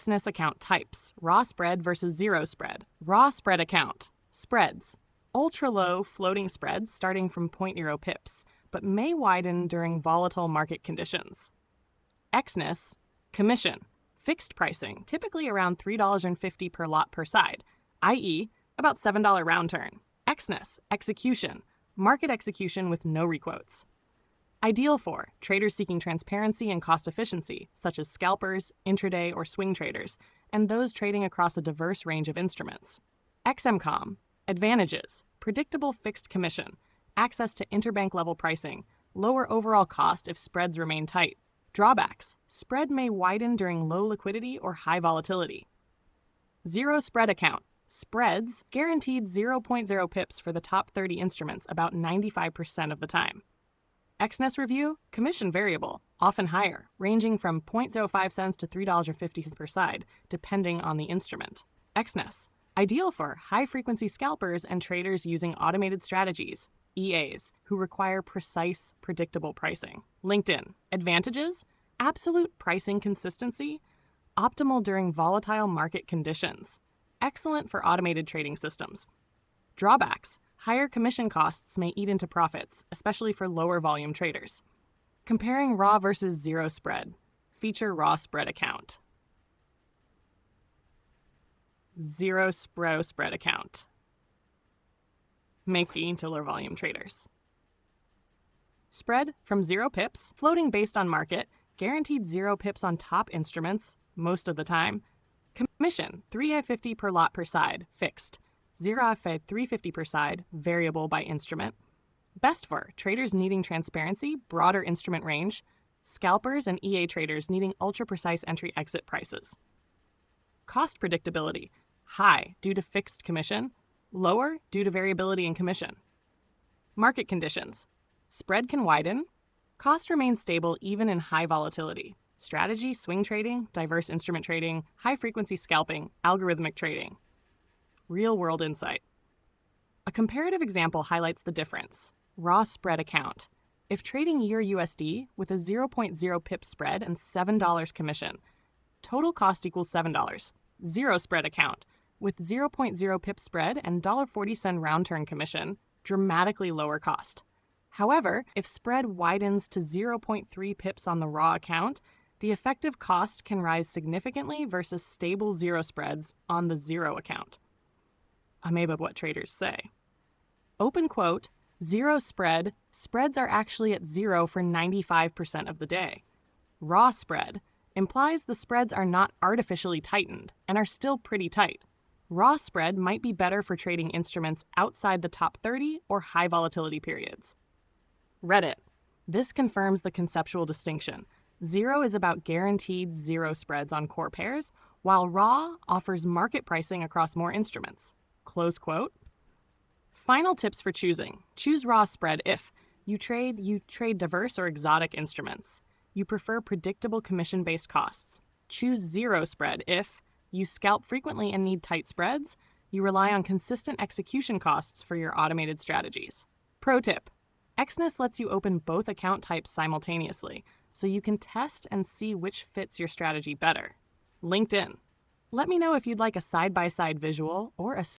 Exness account types, raw spread versus zero spread. Raw spread account. Spreads. Ultra-low floating spreads starting from 0.0 pips, but may widen during volatile market conditions. Exness. Commission. Fixed pricing, typically around $3.50 per lot per side, i.e., about $7 round turn. Exness. Execution. Market execution with no requotes. Ideal for traders seeking transparency and cost efficiency, such as scalpers, intraday, or swing traders, and those trading across a diverse range of instruments. XMCOM. Advantages: predictable fixed commission, access to interbank level pricing, lower overall cost if spreads remain tight. Drawbacks: spread may widen during low liquidity or high volatility. Zero spread account. Spreads guaranteed 0.0 pips for the top 30 instruments about 95% of the time. Exness review, commission variable, often higher, ranging from 0.05 cents to $3.50 per side, depending on the instrument. Exness, ideal for high-frequency scalpers and traders using automated strategies, EAs, who require precise, predictable pricing. LinkedIn, advantages: absolute pricing consistency, optimal during volatile market conditions, excellent for automated trading systems. Drawbacks: higher commission costs may eat into profits, especially for lower volume traders. Comparing raw versus zero spread. Feature raw spread account. Zero spread account. Make fee to lower volume traders. Spread from 0 pips, floating based on market, guaranteed 0 pips on top instruments, most of the time. Commission, $3.50 per lot per side, fixed. 0.350 per side, variable by instrument. Best for traders needing transparency, broader instrument range, scalpers and EA traders needing ultra-precise entry-exit prices. Cost predictability, high due to fixed commission, lower due to variability in commission. Market conditions, spread can widen, cost remains stable even in high volatility. Strategy, swing trading, diverse instrument trading, high-frequency scalping, algorithmic trading. Real-world insight. A comparative example highlights the difference. Raw spread account. If trading year USD with a 0.0 pip spread and $7 commission, total cost equals $7. Zero spread account. With 0.0 pip spread and $1.40 round turn commission, dramatically lower cost. However, if spread widens to 0.3 pips on the raw account, the effective cost can rise significantly versus stable zero spreads on the zero account. Ameba what traders say. Open quote, zero spread, spreads are actually at zero for 95% of the day. Raw spread implies the spreads are not artificially tightened and are still pretty tight. Raw spread might be better for trading instruments outside the top 30 or high volatility periods. Reddit. This confirms the conceptual distinction. Zero is about guaranteed zero spreads on core pairs, while raw offers market pricing across more instruments. Close quote. Final tips for choosing. Choose raw spread if you trade diverse or exotic instruments. You prefer predictable commission-based costs. Choose zero spread if you scalp frequently and need tight spreads. You rely on consistent execution costs for your automated strategies. Pro tip. Exness lets you open both account types simultaneously, so you can test and see which fits your strategy better. LinkedIn. Let me know if you'd like a side-by-side visual or a